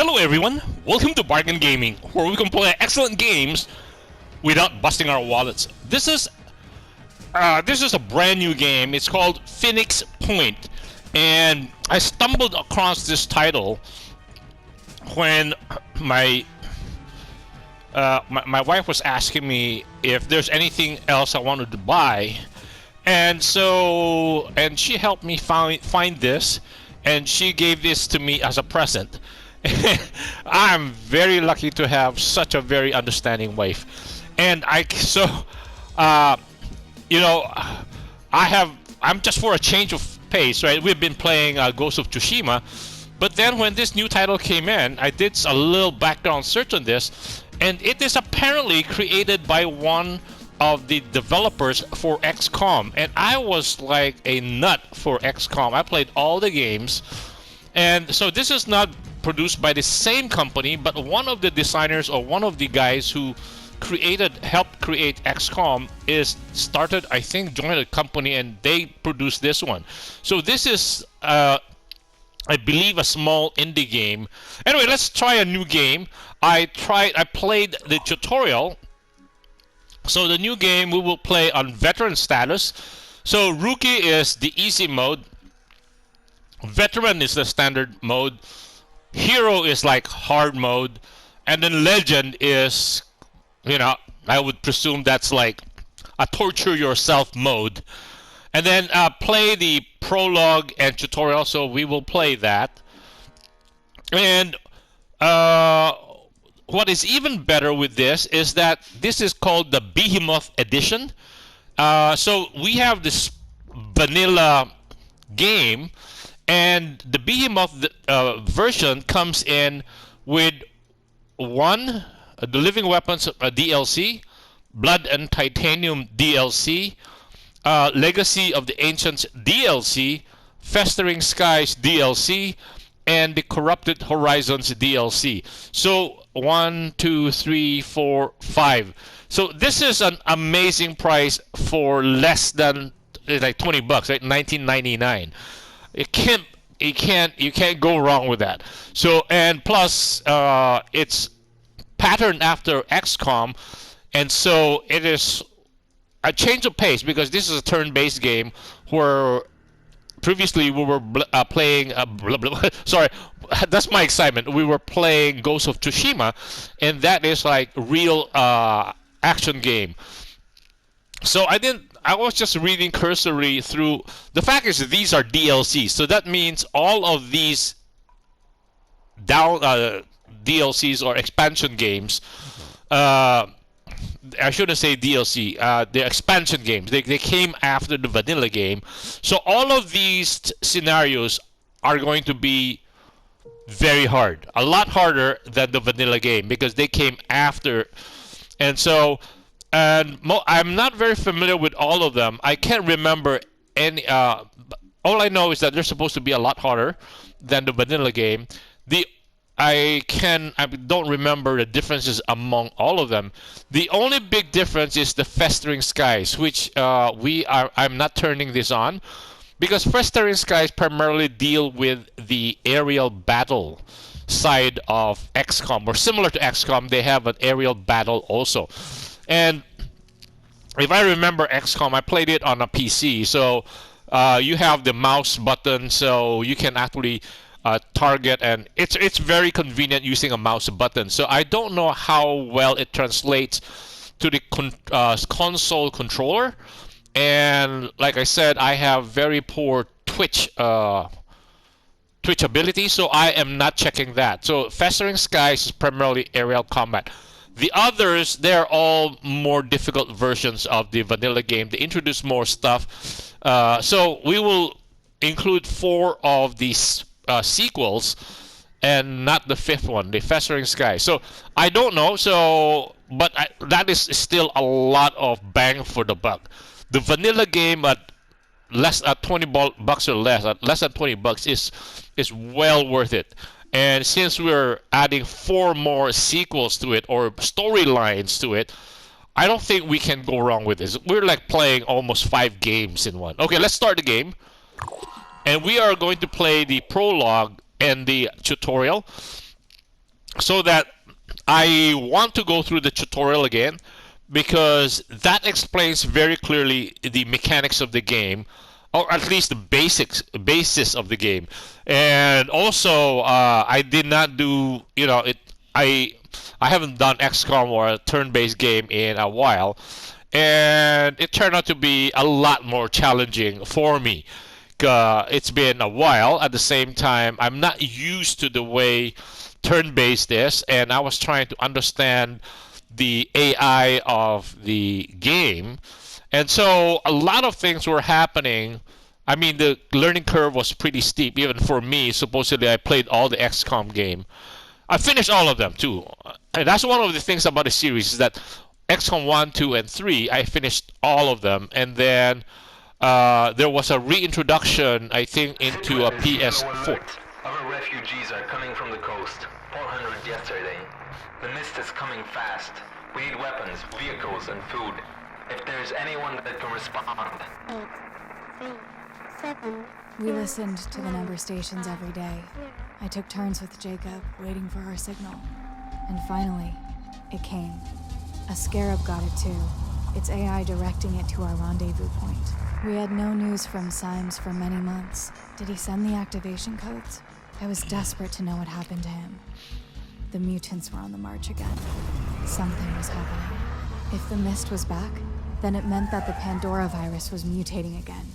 Hello everyone, welcome to Bargain Gaming, where we can play excellent games without busting our wallets. This is a brand new game. It's called Phoenix Point, and I stumbled across this title when my wife was asking me if there's anything else I wanted to buy, and she helped me find this, and she gave this to me as a present. I'm very lucky to have such a very understanding wife, and I'm just for a change of pace, right? We've been playing Ghost of Tsushima, but then when this new title came in, I did a little background search on this, and it is apparently created by one of the developers for XCOM, and I was like a nut for XCOM. I played all the games, and so this is not produced by the same company, but one of the designers or one of the guys who helped create XCOM joined a company, and they produced this one. So this is I believe a small indie game. Anyway, let's try a new game. I played the tutorial. So the new game we will play on veteran status. So rookie is the easy mode, veteran is the standard mode, hero is like hard mode, and then legend is, I would presume that's like a torture yourself mode. And then play the prologue and tutorial, so we will play that. And what is even better with this is that this is called the Behemoth Edition. So we have this vanilla game, and the Behemoth version comes in with the Living Weapons DLC, Blood and Titanium DLC, Legacy of the Ancients DLC, Festering Skies DLC, and the Corrupted Horizons DLC. So 1, 2, 3, 4, 5. So this is an amazing price for less than like $20, right? $19.99. You can't go wrong with that. So, and plus it's patterned after XCOM, and so it is a change of pace because this is a turn-based game where previously we were playing sorry, that's my excitement. We were playing Ghost of Tsushima, and that is like real action game. So I was just reading cursory through. The fact is that these are DLCs, so that means all of these DLCs or expansion games. I shouldn't say DLC. The expansion games. They came after the vanilla game, so all of these scenarios are going to be very hard, a lot harder than the vanilla game because they came after, and so. And I'm not very familiar with all of them. I can't remember any. All I know is that they're supposed to be a lot harder than the vanilla game. I don't remember the differences among all of them. The only big difference is the Festering Skies, which I'm not turning this on because Festering Skies primarily deal with the aerial battle side of XCOM, or similar to XCOM, they have an aerial battle also. And if I remember XCOM, I played it on a PC, so you have the mouse button, so you can actually target, and it's very convenient using a mouse button. So I don't know how well it translates to the console controller, and like I said, I have very poor Twitch ability, so I am not checking that. So Festering Skies is primarily aerial combat. The others, they're all more difficult versions of the vanilla game. They introduce more stuff. So we will include 4 of these sequels and not the 5th one, the Festering Sky. So I don't know. But that is still a lot of bang for the buck. The vanilla game at $20 or less, at less than $20 is well worth it. And since we're adding 4 more sequels to it, or storylines to it, I don't think we can go wrong with this. We're like playing almost 5 games in one. Okay, let's start the game. And we are going to play the prologue and the tutorial. so that I want to go through the tutorial again because that explains very clearly the mechanics of the game, or at least the basis of the game. And also, I did not do, I I haven't done XCOM or a turn-based game in a while, and it turned out to be a lot more challenging for me. It's been a while. At the same time, I'm not used to the way turn-based is, and I was trying to understand the AI of the game. And so a lot of things were happening. I mean, the learning curve was pretty steep, even for me. Supposedly, I played all the XCOM game. I finished all of them too, and that's one of the things about the series is that XCOM 1, 2, and 3, I finished all of them, and then there was a reintroduction, I think, into a PS4. Our refugees are coming from the coast. 400 yesterday. The mist is coming fast. We need weapons, vehicles, and food. If there's anyone that can respond. 8, 3, 7. We listened to the number stations every day. I took turns with Jacob, waiting for our signal. And finally, it came. A scarab got it too, its AI directing it to our rendezvous point. We had no news from Symes for many months. Did he send the activation codes? I was desperate to know what happened to him. The mutants were on the march again. Something was happening. If the mist was back, then it meant that the Pandora virus was mutating again,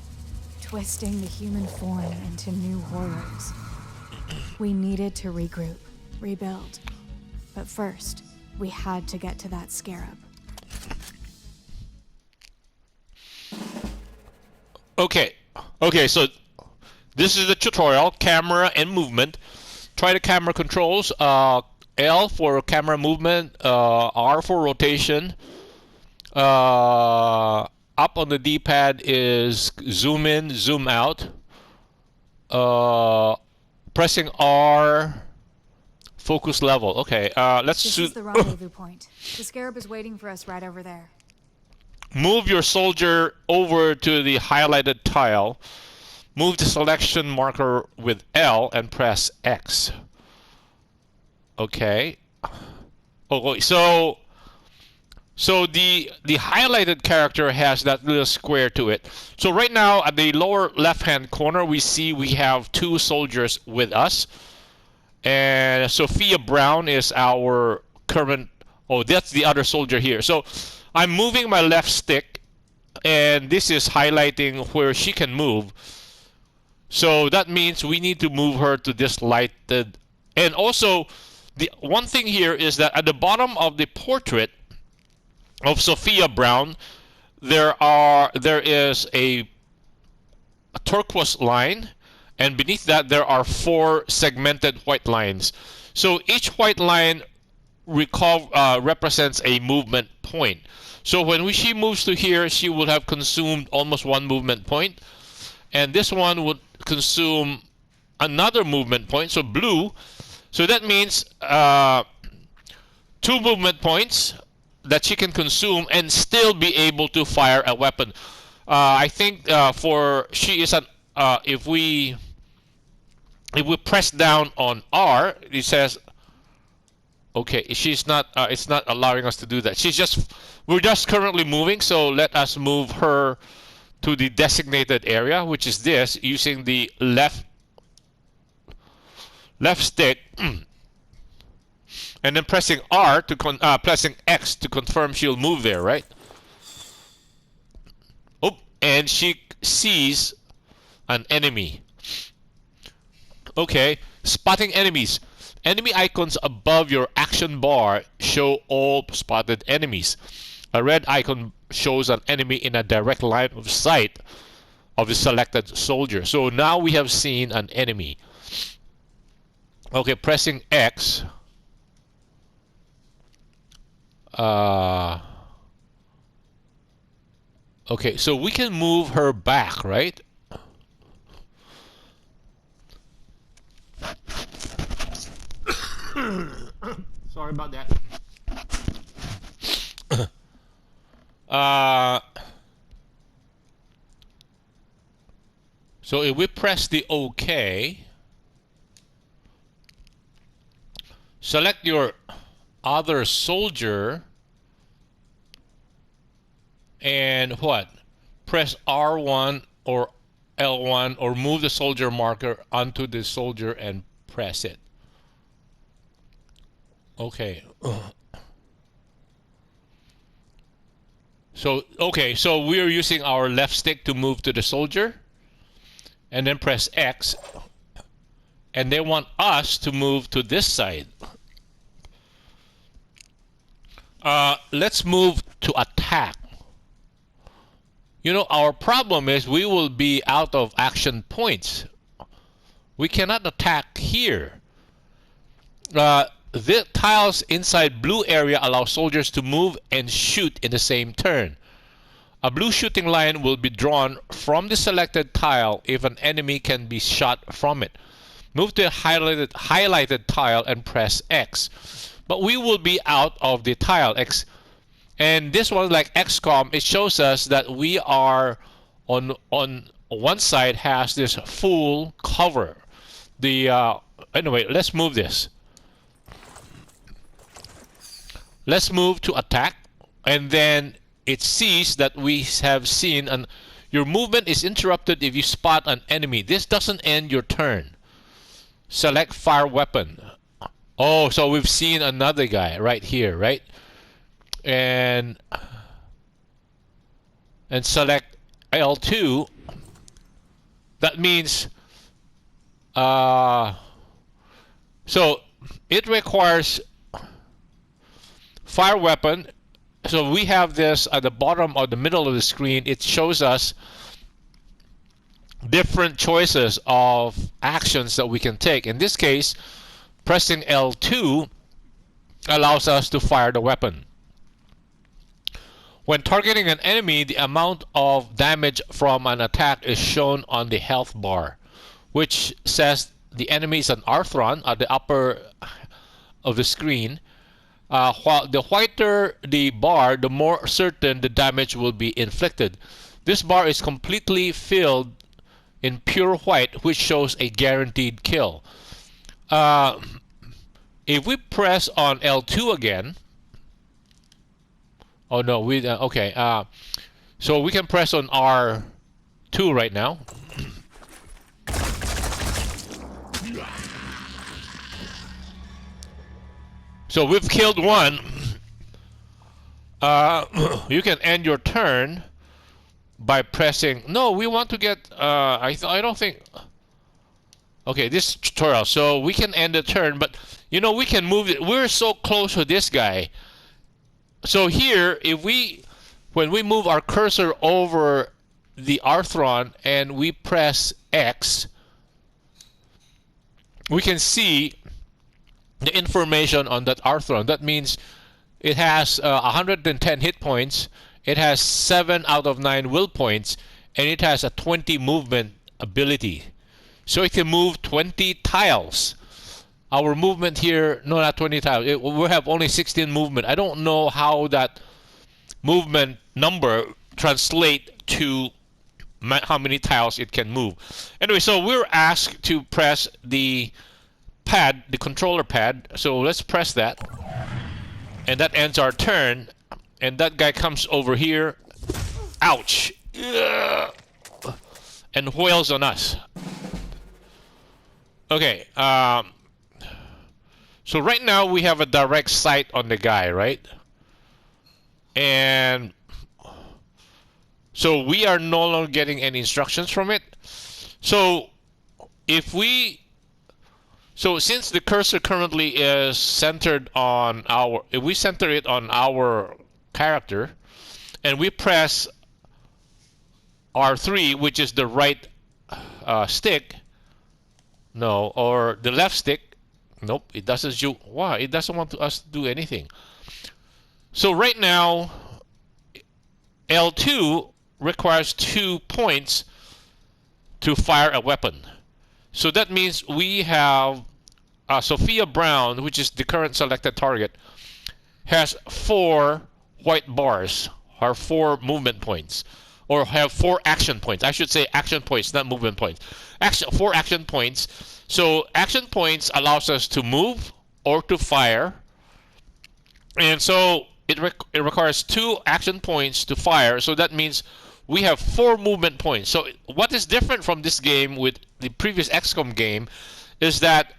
twisting the human form into new horrors. We needed to regroup, rebuild. But first, we had to get to that scarab. Okay, so this is the tutorial, camera and movement. Try the camera controls. L for camera movement, R for rotation. Up on the D-pad is zoom in, zoom out. Pressing R, focus level. Okay, let's This is the rendezvous point. The scarab is waiting for us right over there. Move your soldier over to the highlighted tile. Move the selection marker with L and press X. Okay. Okay, so the highlighted character has that little square to it. So right now at the lower left-hand corner we have two soldiers with us. And Sophia Brown is our current... Oh, that's the other soldier here. So I'm moving my left stick, and this is highlighting where she can move. So that means we need to move her to this lighted. And also, the one thing here is that at the bottom of the portrait of Sophia Brown, there is a turquoise line, and beneath that there are 4 segmented white lines. So each white line represents a movement point. So when she moves to here, she will have consumed almost 1 movement point, and this one would consume another movement point, so blue. So that means 2 movement points that she can consume and still be able to fire a weapon. I think she is an if we press down on R, it says, okay, she's not. It's not allowing us to do that. We're just currently moving, so let us move her to the designated area, which is this, using the left stick, and then pressing R pressing X to confirm she'll move there, right? Oh, and she sees an enemy. Okay, spotting enemies. Enemy icons above your action bar show all spotted enemies. A red icon shows an enemy in a direct line of sight of the selected soldier. So now we have seen an enemy. Okay, pressing X. Okay, so we can move her back, right? Sorry about that. So if we press the OK, select your other soldier and what? Press R1 or L1 or move the soldier marker onto the soldier and press it. Okay. So we're using our left stick to move to the soldier and then press X, and they want us to move to this side. Let's move to attack. You know, our problem is we will be out of action points. We cannot attack here. The tiles inside blue area allow soldiers to move and shoot in the same turn. A blue shooting line will be drawn from the selected tile if an enemy can be shot from it. Move to a highlighted tile and press X. But we will be out of the tile X. And this one, like XCOM, it shows us that we are on one side has this full cover. Anyway, let's move this. Let's move to attack, and then it sees that we have seen, and your movement is interrupted if you spot an enemy. This doesn't end your turn. Select fire weapon. Oh, so we've seen another guy right here, right? And select L2. That means so it requires fire weapon. So we have this at the bottom or the middle of the screen. It shows us different choices of actions that we can take. In this case, pressing L2 allows us to fire the weapon. When targeting an enemy, the amount of damage from an attack is shown on the health bar, which says the enemy is an Arthron at the upper of the screen. While the whiter the bar, the more certain the damage will be inflicted. This bar is completely filled in pure white, which shows a guaranteed kill. If we press on L2 again, oh no, okay. So we can press on R2 right now. So we've killed one. You can end your turn by pressing. No, we want to get. I don't think. Okay, this tutorial. So we can end the turn, but you know we can move it. We're so close to this guy. So here, when we move our cursor over the Arthron and we press X, we can see the information on that Arthron. That means it has 110 hit points, it has 7 out of 9 will points, and it has a 20 movement ability. So it can move 20 tiles. Our movement here, no, not 20 tiles. We have only 16 movement. I don't know how that movement number translate to how many tiles it can move. Anyway, so we're asked to press the pad, the controller pad. So let's press that, and that ends our turn. And that guy comes over here, ouch, and wails on us. Okay, so right now we have a direct sight on the guy, right? And so we are no longer getting any instructions from it. So since the cursor currently is centered on if we center it on our character, and we press R3, which is the right stick, no, or the left stick, nope, it doesn't do. Wow, it doesn't want us to do anything. So right now, L2 requires 2 points to fire a weapon. So that means we have Sophia Brown, which is the current selected target, has 4 white bars, or 4 movement points, or have 4 action points. I should say action points, not movement points. 4 action points. So action points allows us to move or to fire. And so it requires 2 action points to fire. So that means we have 4 movement points. So what is different from this game with the previous XCOM game is that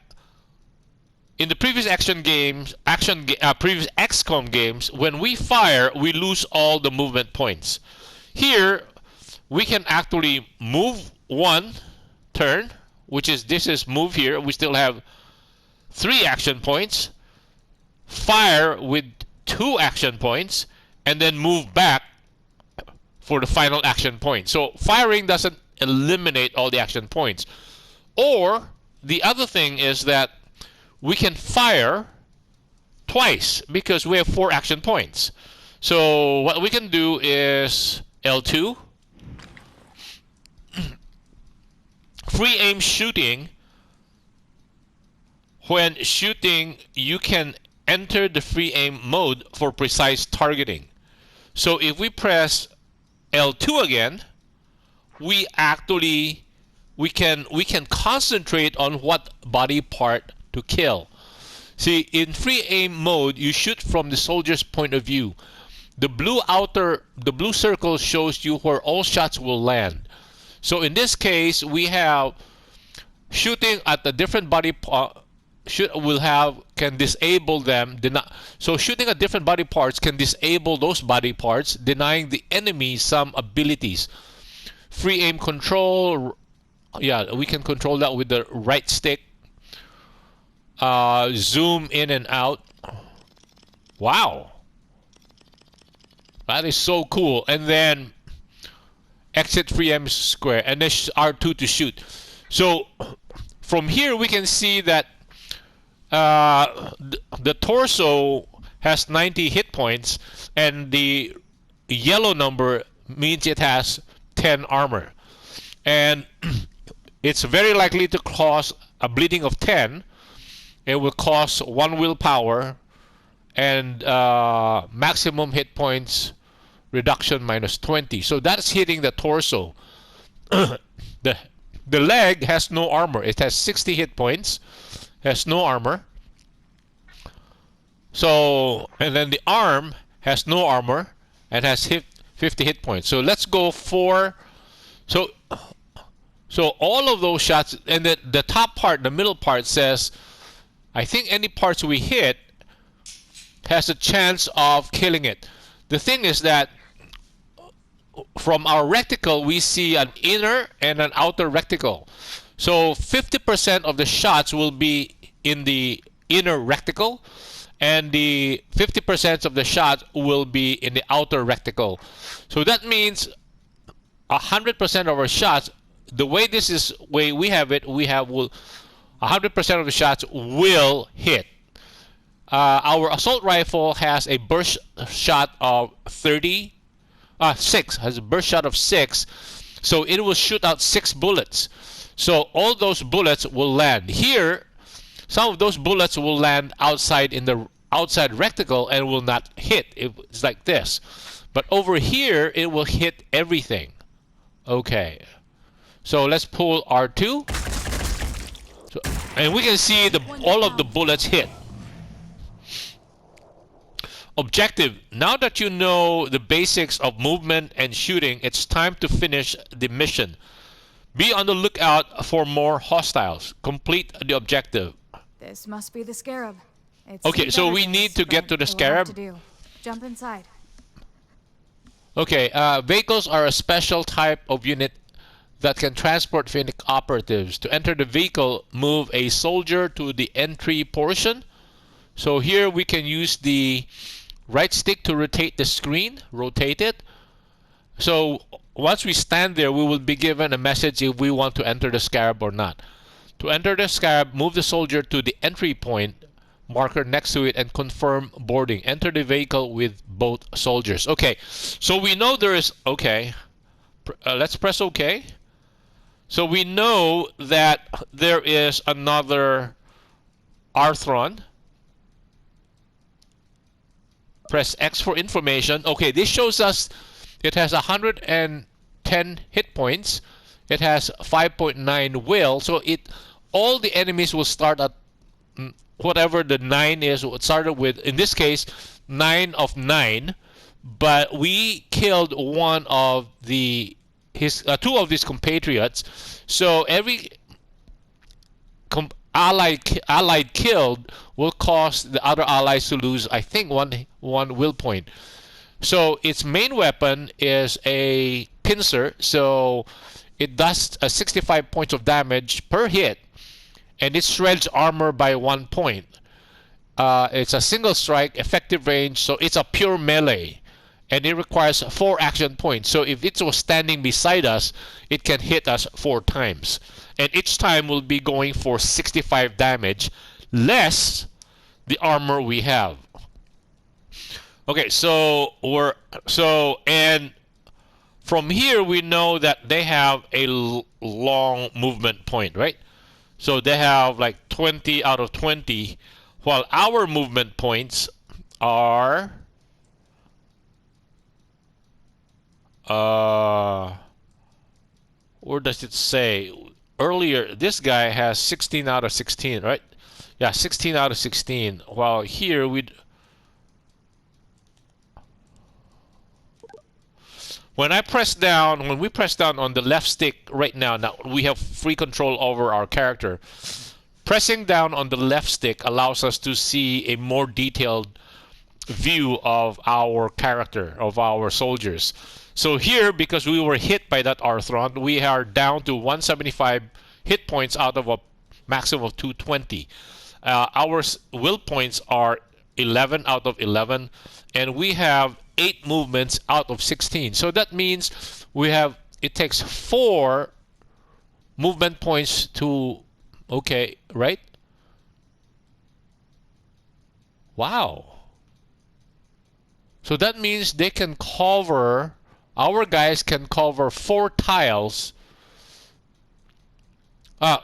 in the previous previous XCOM games, when we fire, we lose all the movement points. Here, we can actually move 1 turn, which is this is move here. We still have 3 action points. Fire with 2 action points, and then move back for the final action point. So firing doesn't eliminate all the action points. Or the other thing is that we can fire twice because we have 4 action points. So what we can do is L2, free aim shooting. When shooting, you can enter the free aim mode for precise targeting. So if we press L2 again, we can concentrate on what body part to kill. See, in free aim mode, you shoot from the soldier's point of view. The blue circle shows you where all shots will land. So in this case, we have shooting at a different body part can disable them. So shooting at different body parts can disable those body parts, denying the enemy some abilities. Free aim control, yeah, we can control that with the right stick. Zoom in and out. Wow, that is so cool. And then exit free aim square, and then R2 to shoot. So from here we can see that the torso has 90 hit points, and the yellow number means it has 10 armor, and it's very likely to cause a bleeding of 10. It will cost 1 willpower, and maximum hit points reduction -20. So that's hitting the torso. The leg has no armor. It has 60 hit points, has no armor. So, and then the arm has no armor and has 50 hit points. So let's go for, so all of those shots, and the top part, the middle part says, I think any parts we hit has a chance of killing it. The thing is that from our reticle, we see an inner and an outer reticle. So 50% of the shots will be in the inner reticle, and the 50% of the shots will be in the outer reticle. So that means 100% of our shots, the way we have it, 100% of the shots will hit. Our assault rifle has a burst shot of 6, has a burst shot of 6, so it will shoot out 6 bullets. So all those bullets will land. Here, some of those bullets will land outside in the outside reticle and will not hit. It's like this. But over here, it will hit everything. Okay. So let's pull R2. And we can see all of the bullets hit. Objective. Now that you know the basics of movement and shooting, it's time to finish the mission. Be on the lookout for more hostiles. Complete the objective. This must be the Scarab. It's okay, so we need to get to the Scarab. Jump inside. Okay, vehicles are a special type of unit that can transport Phoenix operatives. To enter the vehicle, move a soldier to the entry portion. So here we can use the right stick to rotate the screen, rotate it. So once we stand there, we will be given a message if we want to enter the Scarab or not. To enter the Scarab, move the soldier to the entry point marker next to it and confirm boarding. Enter the vehicle with both soldiers. Okay, so we know there is, okay, let's press OK. So we know that there is another Arthron. Press X for information. Okay, this shows us it has 110 hit points. It has 5.9 will. So all the enemies will start at whatever the 9 is. It started with, in this case, 9 of 9, but we killed one of his two of his compatriots. So every allied killed will cause the other allies to lose, I think, one will point. So its main weapon is a pincer, so it does 65 points of damage per hit, and it shreds armor by 1 point. It's a single strike, effective range, so it's a pure melee, and it requires 4 action points. So if it was standing beside us, it can hit us 4 times, and each time will be going for 65 damage, less the armor we have. Okay, and from here we know that they have a long movement point, right? So they have like 20 out of 20, while our movement points are where does it say? Earlier, this guy has 16 out of 16, right? Yeah, 16 out of 16. While here when we press down on the left stick right now we have free control over our character. Pressing down on the left stick allows us to see a more detailed view of our character, of our soldiers. So here, because we were hit by that Arthron, we are down to 175 hit points out of a maximum of 220. Our will points are 11 out of 11, and we have 8 movements out of 16. So that means it takes 4 movement points to, okay, right? Wow. So that means they can cover, our guys can cover 4 tiles.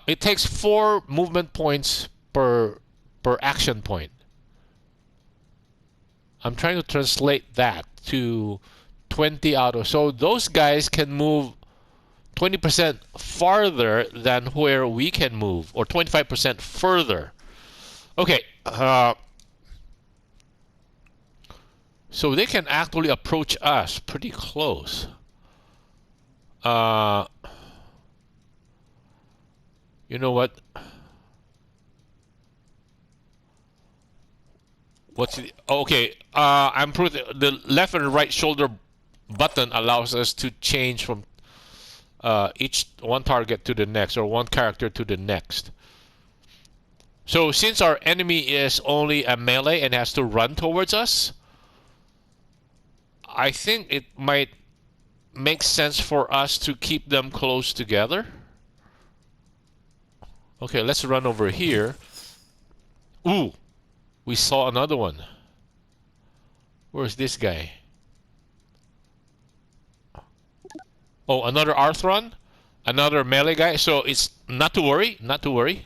It takes 4 movement points per action point. I'm trying to translate that to 20 out of... So those guys can move 20% farther than where we can move, or 25% further. Okay. So they can actually approach us pretty close. You know what? Okay, I'm putting the left and right shoulder button allows us to change from each one target to the next, or one character to the next. So since our enemy is only a melee and has to run towards us, I think it might make sense for us to keep them close together. Okay, let's run over here. Ooh! We saw another one. Where's this guy? Oh, another Arthron? Another melee guy? So it's not to worry, not to worry.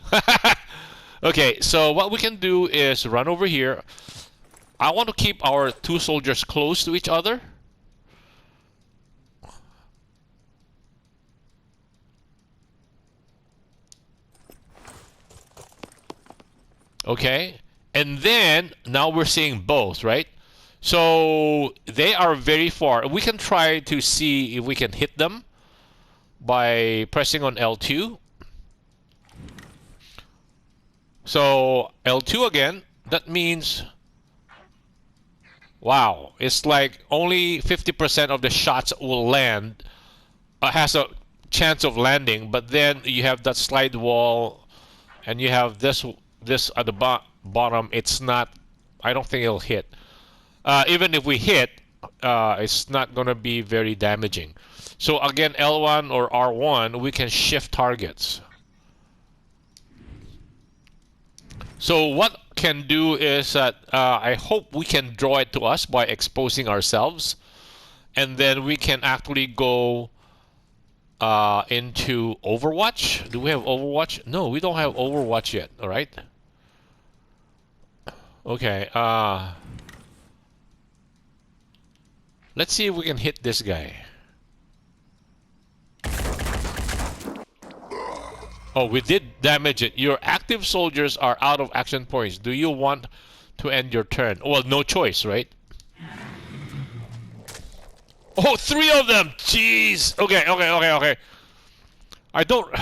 Okay, so what we can do is run over here. I want to keep our 2 soldiers close to each other. Okay. And then, now we're seeing both, right? So, they are very far. We can try to see if we can hit them by pressing on L2. So, L2 again. That means... Wow. It's like only 50% of the shots will land. Has a chance of landing. But then you have that slide wall. And you have this at the bottom. It's not... I don't think it'll hit. Even if we hit, it's not going to be very damaging. So again, L1 or R1, we can shift targets. So what can do is that I hope we can draw it to us by exposing ourselves. And then we can actually go into Overwatch. Do we have Overwatch? No, we don't have Overwatch yet. All right. Okay. Let's see if we can hit this guy. Oh, we did damage it. Your active soldiers are out of action points. Do you want to end your turn? Well, no choice, right? Oh, 3 of them! Jeez! Okay. I don't...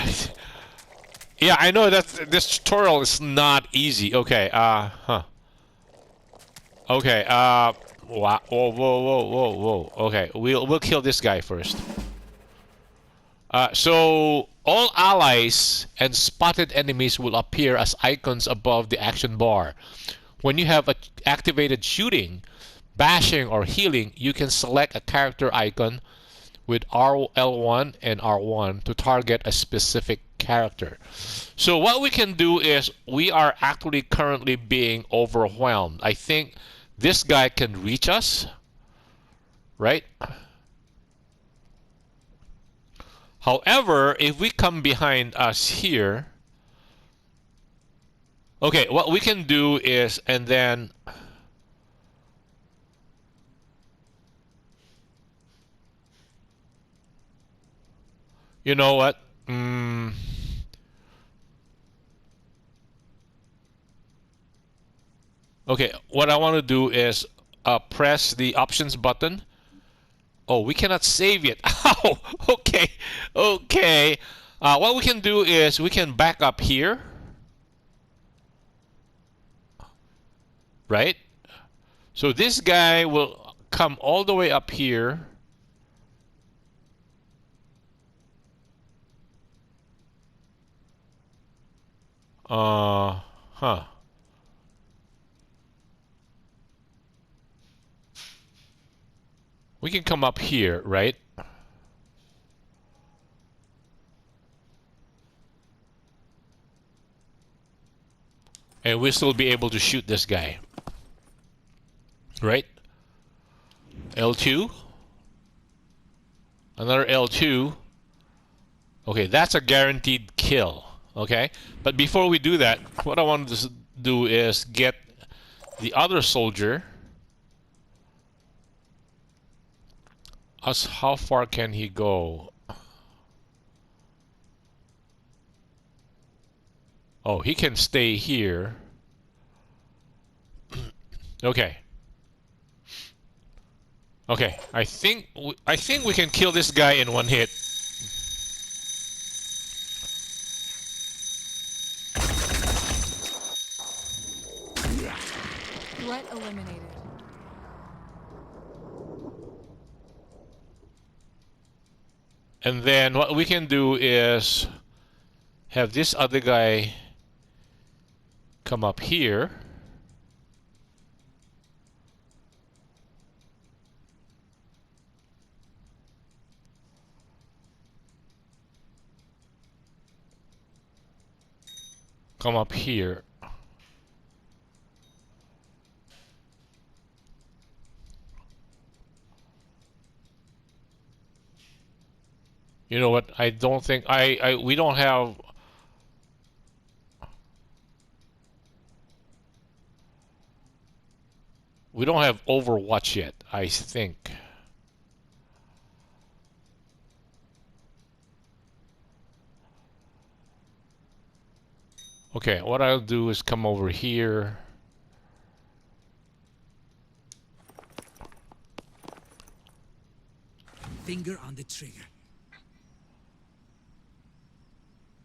Yeah, I know that this tutorial is not easy. Okay, Okay, wow. Whoa. Okay, we'll kill this guy first. So all allies and spotted enemies will appear as icons above the action bar. When you have activated shooting, bashing, or healing, you can select a character icon with L1 and R1 to target a specific character. So what we can do is we are actually currently being overwhelmed. I think this guy can reach us, right? However, if we come behind us here, okay, what we can do is, and then you know what? Okay, what I want to do is press the options button. Oh, we cannot save yet. Ow! Okay. What we can do is we can back up here. Right? So this guy will come all the way up here. We can come up here, right? And we'll still be able to shoot this guy. Right? L2. Another L2. Okay, that's a guaranteed kill. Okay? But before we do that, what I want to do is get the other soldier. How far can he go? Oh, he can stay here. Okay. Okay, I think we can kill this guy in one hit. Threat eliminated. And then what we can do is have this other guy come up here. Come up here. You know what? I don't think we don't have Overwatch yet, I think. Okay, what I'll do is come over here. Finger on the trigger.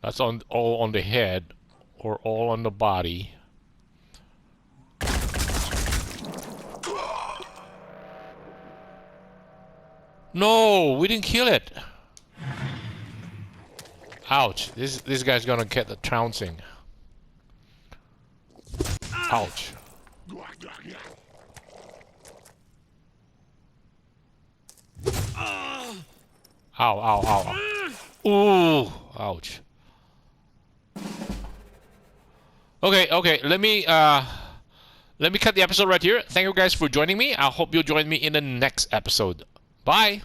That's all on the head or all on the body. No, we didn't kill it. Ouch! This guy's gonna get the trouncing. Ouch! Ow! Ooh! Ouch! Okay. Let me cut the episode right here. Thank you guys for joining me. I hope you'll join me in the next episode. Bye.